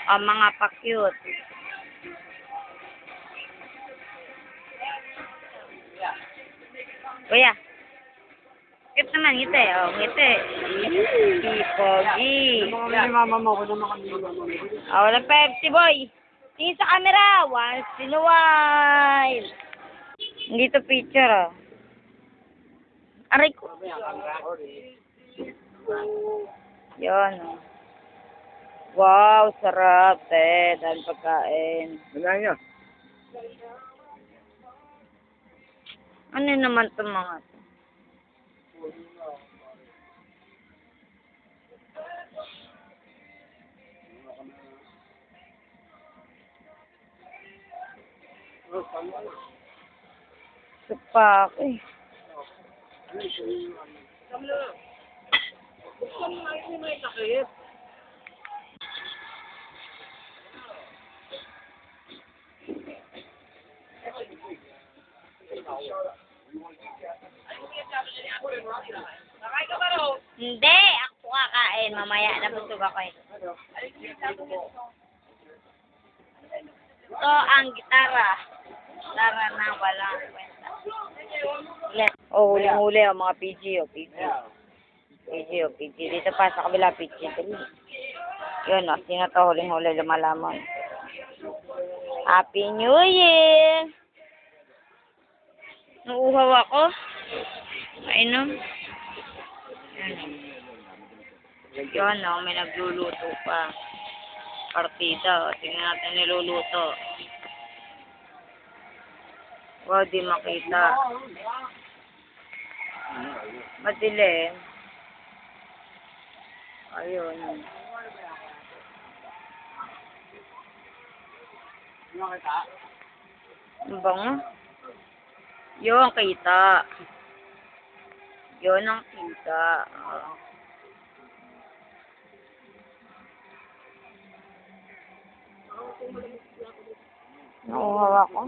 Mga pa-cute. Kuya. Cute naman, ngiti. Oh, ngiti. Pogi. Mama mo, kung naman kami Walang Pepsi, boy. Tingin sa camera. Once in a while. Dito picture, oh. Aray ko. Yan, oh. Wow, sarap, dahil pagkain. Wala niya. Ano naman itong mga to? Supak, eh. Hindi, ako kakain. Mamaya nabusog ako eh. Ito ang gitara. Gitara na walang kwenta. Oh, huling-huli oh, mga PG oh, PG. PG oh, PG. Dito pa sa kabila PG. Yun oh, sino to huling-huli lumalaman. Happy New Year! Nauuhaw ako. Mainom. Yun oh, may nagluluto pa. Partida oh, tingnan natin niluluto. Wow, di makita. Madilim. Ayun. Ang bango. Yun, kita. Yun ang kita. Nauuhaw ako.